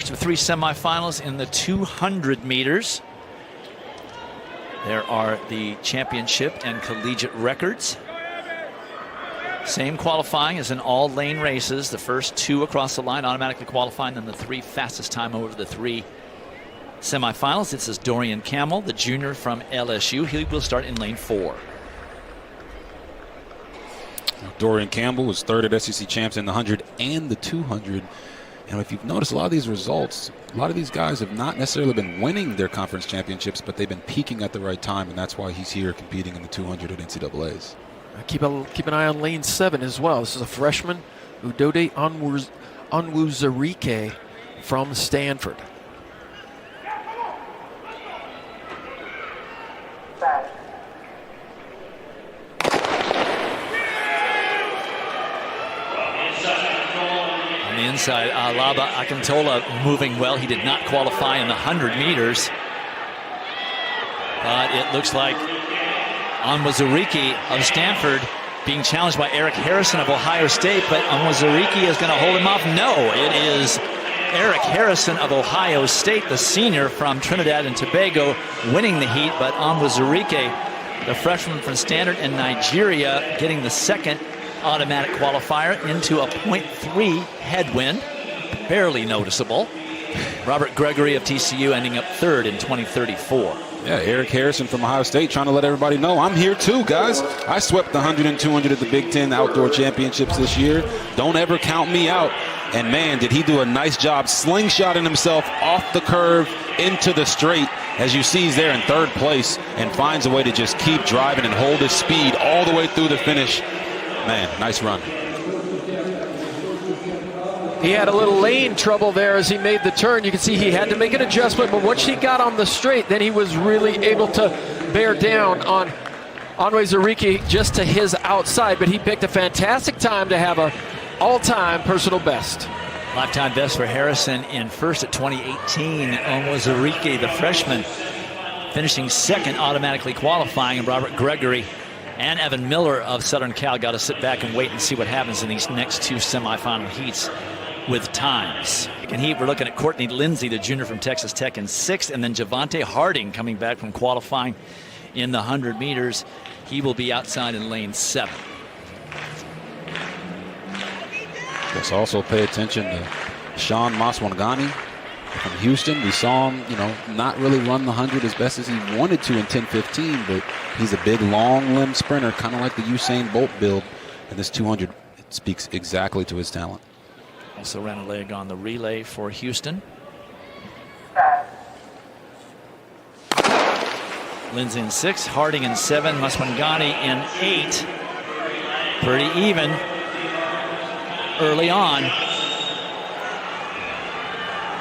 each of 3 semifinals in the 200 meters. There are the championship and collegiate records. Same qualifying as in all lane races. The first 2 across the line automatically qualifying, then the 3 fastest time over the 3 semifinals. This is Dorian Campbell, the junior from LSU. He will start in lane 4. Dorian Campbell was 3rd at SEC champs in the 100 and the 200. And if you've noticed, a lot of these results, a lot of these guys have not necessarily been winning their conference championships, but they've been peaking at the right time, and that's why he's here competing in the 200 at NCAAs. Keep an eye on lane 7 as well. This is a freshman, Udode Onwuzurike from Stanford. On the inside, Alaba Akintola moving well. He did not qualify in the 100 meters. But it looks like Onwuzurike of Stanford being challenged by Eric Harrison of Ohio State, but Onwuzurike is going to hold him off. No, it is Eric Harrison of Ohio State, the senior from Trinidad and Tobago, winning the heat, but Onwuzurike, the freshman from Stanford and Nigeria, getting the 2nd automatic qualifier into a .3 headwind, barely noticeable. Robert Gregory of TCU ending up 3rd in 2034. Yeah, Eric Harrison from Ohio State trying to let everybody know I'm here too, guys. I swept the 100 and 200 at the Big Ten Outdoor Championships this year. Don't ever count me out. And man, did he do a nice job slingshotting himself off the curve into the straight. As you see, he's there in 3rd place and finds a way to just keep driving and hold his speed all the way through the finish. Man, nice run. He had a little lane trouble there as he made the turn. You can see he had to make an adjustment, but once he got on the straight, then he was really able to bear down on Onwuzurike just to his outside. But he picked a fantastic time to have a all-time personal best. Lifetime best for Harrison in first at 2018. Onwuzurike, the freshman, finishing 2nd, automatically qualifying, and Robert Gregory and Evan Miller of Southern Cal got to sit back and wait and see what happens in these next 2 semifinal heats with times. In heat, we're looking at Courtney Lindsay, the junior from Texas Tech, in 6th, and then Javante Harding coming back from qualifying in the 100 meters. He will be outside in lane 7. Let's also pay attention to Sean Maswangani from Houston. We saw him, not really run the 100 as best as he wanted to in 10:15, but he's a big, long-limbed sprinter, kind of like the Usain Bolt build. And this 200 speaks exactly to his talent. Also ran a leg on the relay for Houston. Lindsay in 6, Harding in 7, Maswangani in 8. Pretty even early on.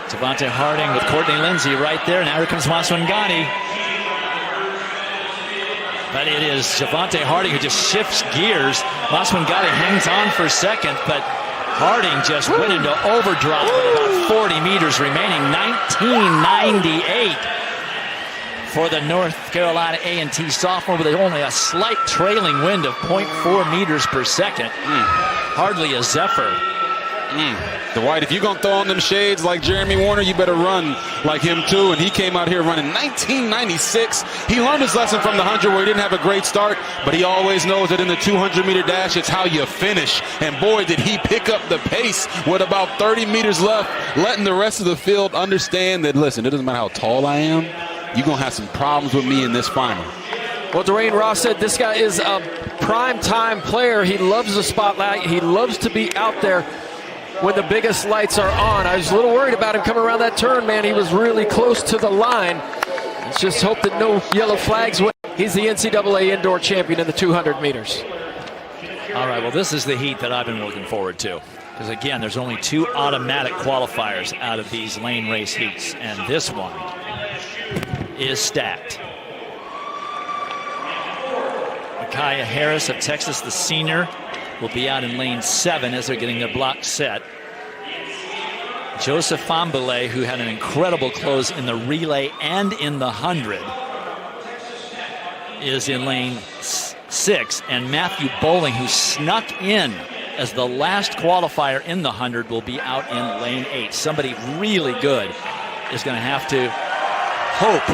Javante Harding with Courtney Lindsay right there. Now here comes Maswangani. But it is Javante Harding who just shifts gears. Maswangani hangs on for 2nd, but Harding just went into overdrive with about 40 meters remaining. 1998 for the North Carolina A&T sophomore with only a slight trailing wind of 0.4 meters per second. Hardly a zephyr. Dwight, if you're going to throw on them shades like Jeremy Warner, you better run like him too. And he came out here running 1996. He learned his lesson from the 100 where he didn't have a great start, but he always knows that in the 200-meter dash, it's how you finish. And boy, did he pick up the pace with about 30 meters left, letting the rest of the field understand that, listen, it doesn't matter how tall I am, you're going to have some problems with me in this final. Well, Dwayne Ross said this guy is a prime-time player. He loves the spotlight. He loves to be out there when the biggest lights are on. I was a little worried about him coming around that turn, man. He was really close to the line. Let's just hope that no yellow flags went. He's the NCAA indoor champion in the 200 meters. All right, well, this is the heat that I've been looking forward to. Because, again, there's only 2 automatic qualifiers out of these lane race heats, and this one is stacked. Micaiah Harris of Texas, the senior, will be out in lane 7 as they're getting their block set. Joseph Fambule, who had an incredible close in the relay and in the 100, is in lane 6. And Matthew Bowling, who snuck in as the last qualifier in the 100 will be out in lane 8. Somebody really good is going to have to hope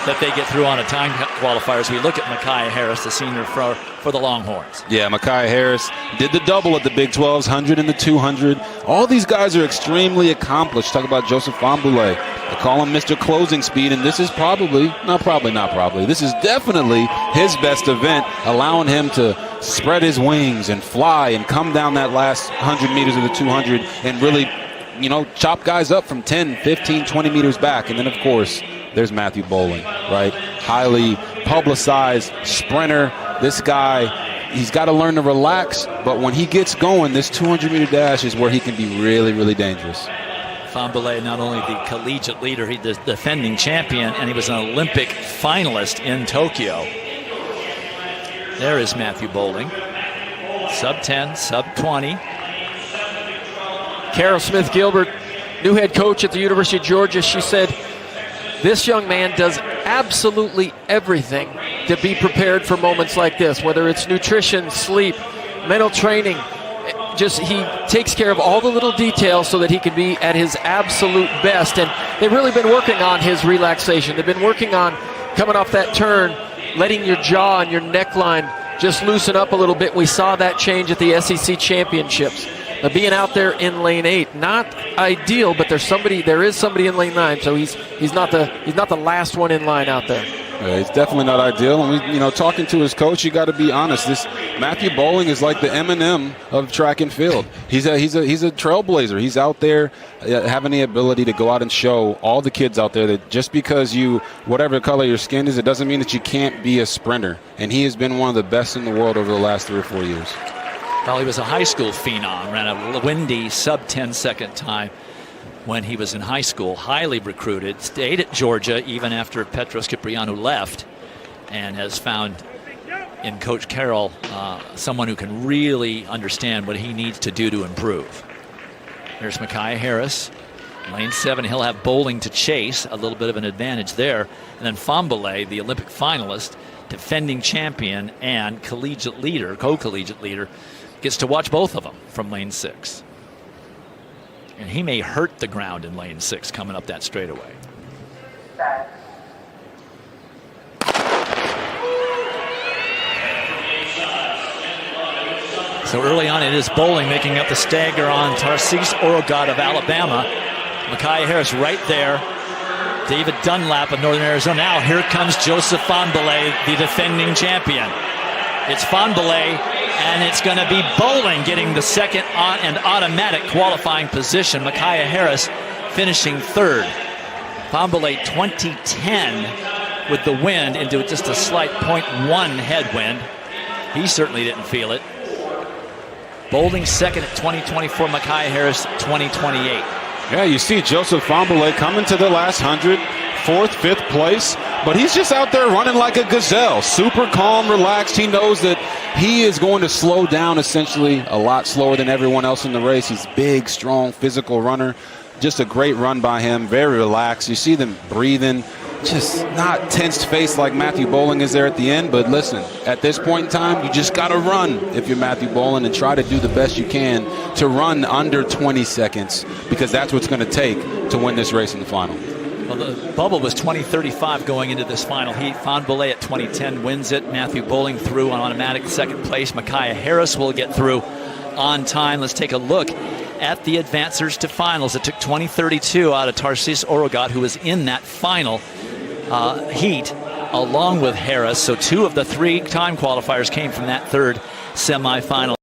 that they get through on a time qualifier as we look at Micaiah Harris, the senior for the Longhorns. Yeah, Micaiah Harris did the double at the Big 12's 100 and the 200. All these guys are extremely accomplished. Talk about Joseph Famboulé. They call him Mr. Closing Speed, and this is this is definitely his best event, allowing him to spread his wings and fly and come down that last 100 meters of the 200 and really, chop guys up from 10, 15, 20 meters back. And then, of course, there's Matthew Bowling, right? Highly publicized sprinter. This guy, he's got to learn to relax, but when he gets going, this 200-meter dash is where he can be really, really dangerous. Famboulé, not only the collegiate leader, he's the defending champion, and he was an Olympic finalist in Tokyo. There is Matthew Bowling. Sub-10, sub-20. Carol Smith-Gilbert, new head coach at the University of Georgia, she said, this young man does absolutely everything to be prepared for moments like this, whether it's nutrition, sleep, mental training. Just he takes care of all the little details so that he can be at his absolute best. And they've really been working on his relaxation. They've been working on coming off that turn, letting your jaw and your neckline just loosen up a little bit. We saw that change at the SEC Championships. Being out there in lane 8, not ideal, but there is somebody in lane 9, so he's not the last one in line out there. It's definitely not ideal. And talking to his coach, you got to be honest. This Matthew Bowling is like the Eminem of track and field. He's a trailblazer. He's out there having the ability to go out and show all the kids out there that just because whatever color your skin is, it doesn't mean that you can't be a sprinter. And he has been one of the best in the world over the last 3 or 4 years. Well, he was a high school phenom, ran a windy sub-10 second time when he was in high school, highly recruited, stayed at Georgia even after Petros Kyprianou left, and has found in Coach Carroll someone who can really understand what he needs to do to improve. There's Micaiah Harris, lane 7. He'll have Bowling to chase, a little bit of an advantage there. And then Famboulé, the Olympic finalist, defending champion and co-collegiate leader, gets to watch both of them from lane 6. And he may hurt the ground in lane 6 coming up that straightaway. So early on, it is Bowling making up the stagger on Tarsis Orogat of Alabama. Micaiah Harris right there. David Dunlap of Northern Arizona. Now here comes Joseph Famboulé, the defending champion. It's Famboulé, and it's going to be Bowling getting the second and automatic qualifying position. Micaiah Harris finishing 3rd. Famboulé 2010 with the wind into just a slight 0.1 headwind. He certainly didn't feel it. Bowling 2nd at 2024, Micaiah Harris 2028. Yeah, you see Joseph Famboulé coming to the last 100, 4th, 5th place, but he's just out there running like a gazelle, super calm, relaxed. He knows that he is going to slow down essentially a lot slower than everyone else in the race. He's big, strong, physical runner. Just a great run by him, very relaxed. You see them breathing, just not tensed face like Matthew Bowling is there at the end. But listen, at this point in time, you just got to run if you're Matthew Bowling and try to do the best you can to run under 20 seconds because that's what's going to take to win this race in the final. Well, the bubble was 20:35 going into this final heat. Famboulé at 20:10 wins it. Matthew Bowling through on automatic 2nd place. Micaiah Harris will get through on time. Let's take a look at the advancers to finals. It took 20:32 out of Tarsis Orogat, who was in that final heat along with Harris. So 2 of the 3 time qualifiers came from that 3rd semifinal.